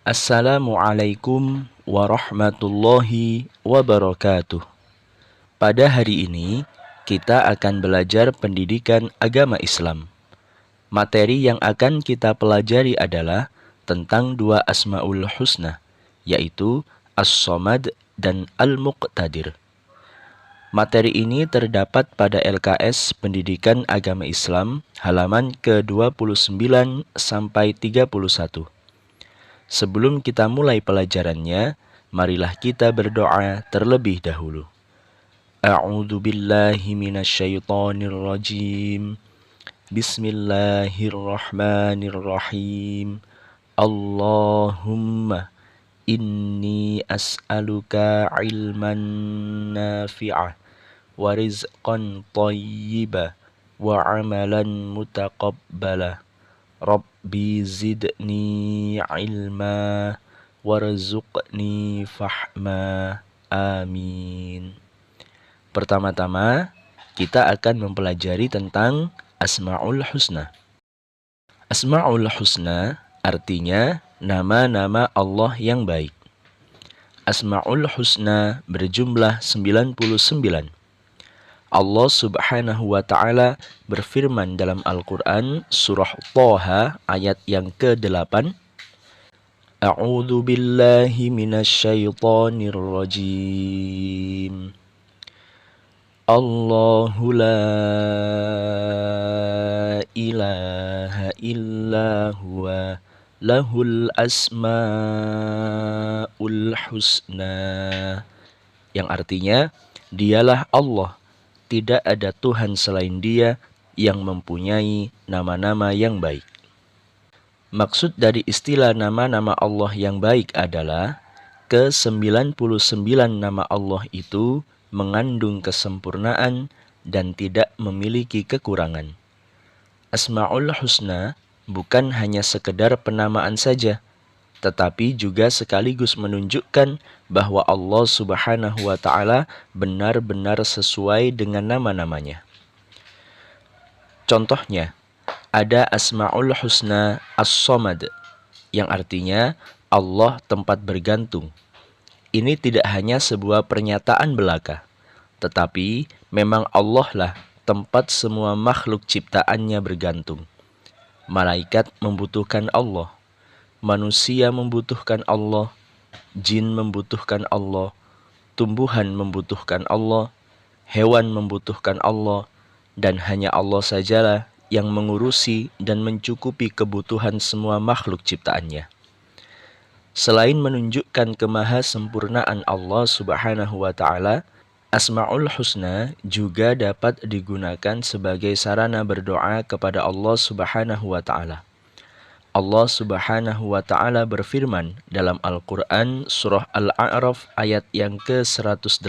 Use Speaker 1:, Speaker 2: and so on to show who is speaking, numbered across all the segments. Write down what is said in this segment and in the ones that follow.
Speaker 1: Assalamualaikum warahmatullahi wabarakatuh. Pada hari ini, kita akan belajar pendidikan agama Islam. Materi yang akan kita pelajari adalah tentang dua Asmaul Husna, yaitu As-Somad dan Al-Muqtadir. Materi ini terdapat pada LKS Pendidikan Agama Islam halaman ke-29 sampai 31. Sebelum kita mulai pelajarannya, marilah kita berdoa terlebih dahulu. A'udzu billahi minasyaitonir rajim. Bismillahirrahmanirrahim. Allahumma inni as'aluka ilman nafi'ah wa rizqan thayyibah wa amalan mutaqabbalah. Rabbi zidni ilma warzuqni fahma. Amin. Pertama-tama, kita akan mempelajari tentang Asmaul Husna. Asmaul Husna artinya nama-nama Allah yang baik. Asmaul Husna berjumlah 99. Allah Subhanahu wa Ta'ala berfirman dalam Al-Quran surah Thaha ayat yang ke-8. A'udzu billahi minasyaitonir rajim. Allahu la ilaha illa huwa lahul asmaul husna. Yang artinya, dialah Allah. Tidak ada Tuhan selain Dia yang mempunyai nama-nama yang baik. Maksud dari istilah nama-nama Allah yang baik adalah ke-99 nama Allah itu mengandung kesempurnaan dan tidak memiliki kekurangan. Asmaul Husna bukan hanya sekedar penamaan saja, tetapi juga sekaligus menunjukkan bahwa Allah Subhanahu wa Ta'ala benar-benar sesuai dengan nama-namanya. Contohnya, ada Asmaul Husna As-Somad, yang artinya Allah tempat bergantung. Ini tidak hanya sebuah pernyataan belaka, tetapi memang Allah lah tempat semua makhluk ciptaannya bergantung. Malaikat membutuhkan Allah. Manusia membutuhkan Allah, jin membutuhkan Allah, tumbuhan membutuhkan Allah, hewan membutuhkan Allah, dan hanya Allah sajalah yang mengurusi dan mencukupi kebutuhan semua makhluk ciptaannya. Selain menunjukkan kemahasempurnaan Allah Subhanahu wa Ta'ala, Asmaul Husna juga dapat digunakan sebagai sarana berdoa kepada Allah Subhanahu wa Ta'ala. Allah Subhanahu wa Ta'ala berfirman dalam Al-Quran surah Al-A'raf ayat yang ke-180.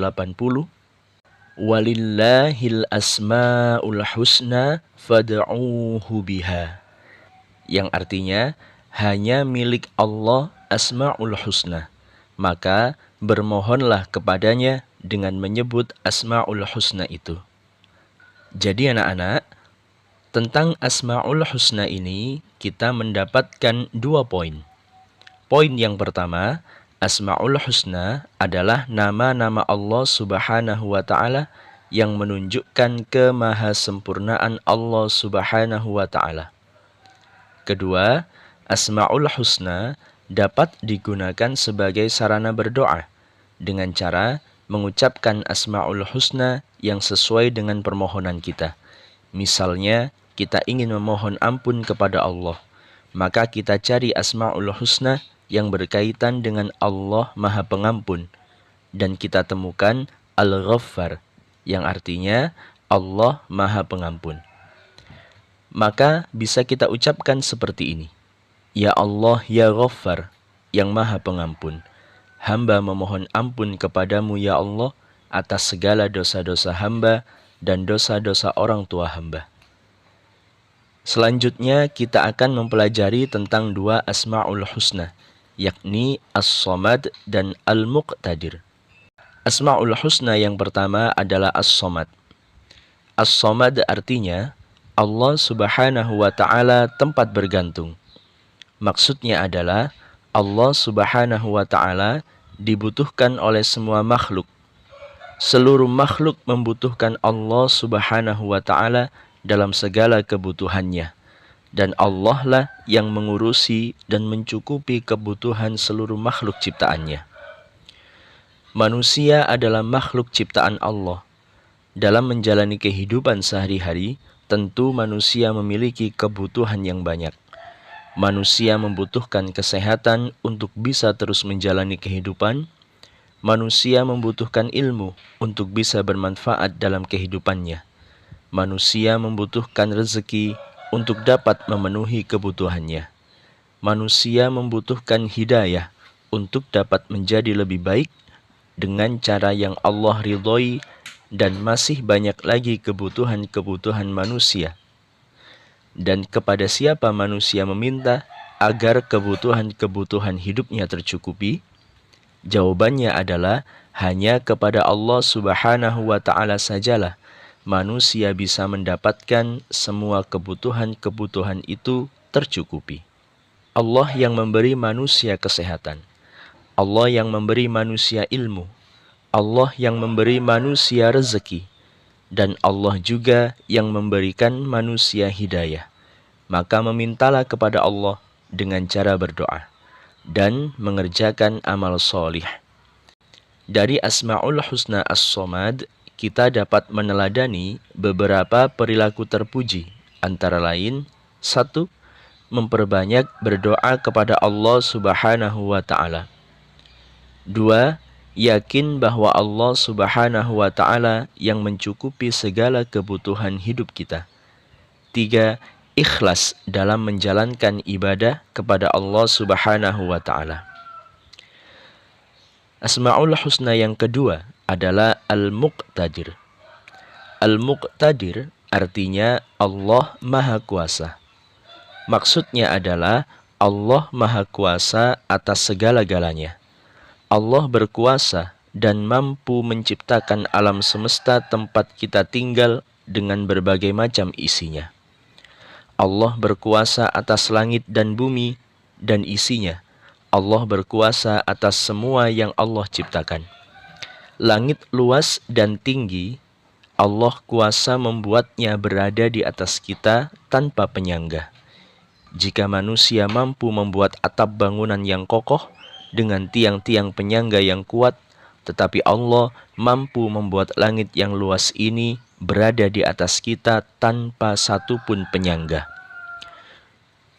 Speaker 1: Walillahil asma'ul husna fad'uuhu biha. Yang artinya, hanya milik Allah Asma'ul Husna. Maka bermohonlah kepadanya dengan menyebut Asma'ul Husna itu. Jadi anak-anak, tentang Asma'ul Husna ini kita mendapatkan 2 poin. Poin yang pertama, Asma'ul Husna adalah nama-nama Allah Subhanahu wa Ta'ala yang menunjukkan kemahasempurnaan Allah Subhanahu wa Ta'ala. Kedua, Asma'ul Husna dapat digunakan sebagai sarana berdoa dengan cara mengucapkan Asma'ul Husna yang sesuai dengan permohonan kita. Misalnya, kita ingin memohon ampun kepada Allah, maka kita cari Asma'ul Husna yang berkaitan dengan Allah Maha Pengampun, dan kita temukan Al-Ghaffar, yang artinya Allah Maha Pengampun. Maka bisa kita ucapkan seperti ini. Ya Allah, ya Ghaffar, yang Maha Pengampun, hamba memohon ampun kepadamu ya Allah atas segala dosa-dosa hamba dan dosa-dosa orang tua hamba. Selanjutnya kita akan mempelajari tentang 2 Asma'ul Husna, yakni As-Somad dan Al-Muqtadir. Asma'ul Husna yang pertama adalah As-Somad. As-Somad artinya Allah Subhanahu wa Ta'ala tempat bergantung. Maksudnya adalah Allah Subhanahu wa ta'ala dibutuhkan oleh semua makhluk. Seluruh makhluk membutuhkan Allah Subhanahu wa ta'ala dalam segala kebutuhannya. Dan Allah lah yang mengurusi dan mencukupi kebutuhan seluruh makhluk ciptaannya. Manusia adalah makhluk ciptaan Allah. Dalam menjalani kehidupan sehari-hari, tentu manusia memiliki kebutuhan yang banyak. Manusia membutuhkan kesehatan untuk bisa terus menjalani kehidupan. Manusia membutuhkan ilmu untuk bisa bermanfaat dalam kehidupannya. Manusia membutuhkan rezeki untuk dapat memenuhi kebutuhannya. Manusia membutuhkan hidayah untuk dapat menjadi lebih baik dengan cara yang Allah ridhoi, dan masih banyak lagi kebutuhan-kebutuhan manusia. Dan kepada siapa manusia meminta agar kebutuhan-kebutuhan hidupnya tercukupi? Jawabannya adalah hanya kepada Allah Subhanahu wa ta'ala sajalah manusia bisa mendapatkan semua kebutuhan-kebutuhan itu tercukupi. Allah yang memberi manusia kesehatan, Allah yang memberi manusia ilmu, Allah yang memberi manusia rezeki, dan Allah juga yang memberikan manusia hidayah. Maka memintalah kepada Allah dengan cara berdoa dan mengerjakan amal solih. Dari Asma'ul Husna As-Somad, kita dapat meneladani beberapa perilaku terpuji, antara lain: 1. Memperbanyak berdoa kepada Allah Subhanahu wa ta'ala. 2. Yakin bahwa Allah Subhanahu wa ta'ala yang mencukupi segala kebutuhan hidup kita. 3. Ikhlas dalam menjalankan ibadah kepada Allah Subhanahu wa ta'ala. Asma'ul Husna yang kedua adalah Al-Muqtadir. Al-Muqtadir artinya Allah Maha Kuasa. Maksudnya adalah Allah Maha Kuasa atas segala-galanya. Allah berkuasa dan mampu menciptakan alam semesta tempat kita tinggal dengan berbagai macam isinya. Allah berkuasa atas langit dan bumi dan isinya. Allah berkuasa atas semua yang Allah ciptakan. Langit luas dan tinggi, Allah kuasa membuatnya berada di atas kita tanpa penyangga. Jika manusia mampu membuat atap bangunan yang kokoh dengan tiang-tiang penyangga yang kuat, tetapi Allah mampu membuat langit yang luas ini berada di atas kita tanpa satupun penyangga.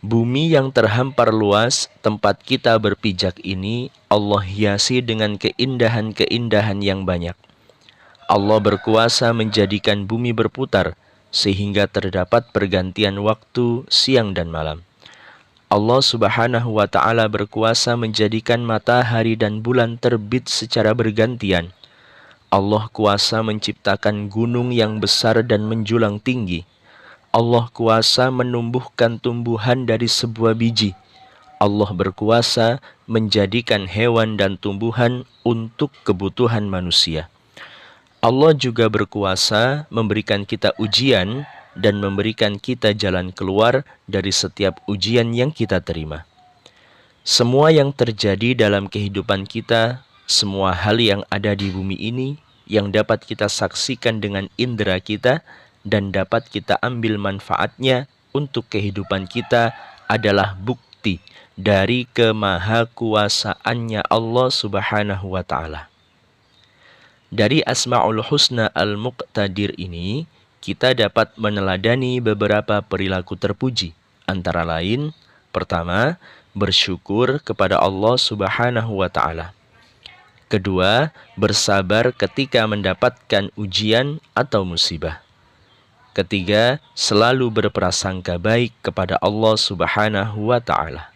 Speaker 1: Bumi yang terhampar luas tempat kita berpijak ini Allah hiasi dengan keindahan-keindahan yang banyak. Allah berkuasa menjadikan bumi berputar sehingga terdapat pergantian waktu siang dan malam. Allah Subhanahu wa ta'ala berkuasa menjadikan matahari dan bulan terbit secara bergantian. Allah kuasa menciptakan gunung yang besar dan menjulang tinggi. Allah kuasa menumbuhkan tumbuhan dari sebuah biji. Allah berkuasa menjadikan hewan dan tumbuhan untuk kebutuhan manusia. Allah juga berkuasa memberikan kita ujian dan memberikan kita jalan keluar dari setiap ujian yang kita terima. Semua yang terjadi dalam kehidupan kita, semua hal yang ada di bumi ini, yang dapat kita saksikan dengan indera kita dan dapat kita ambil manfaatnya untuk kehidupan kita, adalah bukti dari kemahakuasaannya Allah Subhanahu wa ta'ala. Dari Asma'ul Husna Al-Muqtadir ini, kita dapat meneladani beberapa perilaku terpuji, antara lain: pertama, bersyukur kepada Allah Subhanahu wa ta'ala. Kedua, bersabar ketika mendapatkan ujian atau musibah. Ketiga, selalu berprasangka baik kepada Allah Subhanahu wa ta'ala.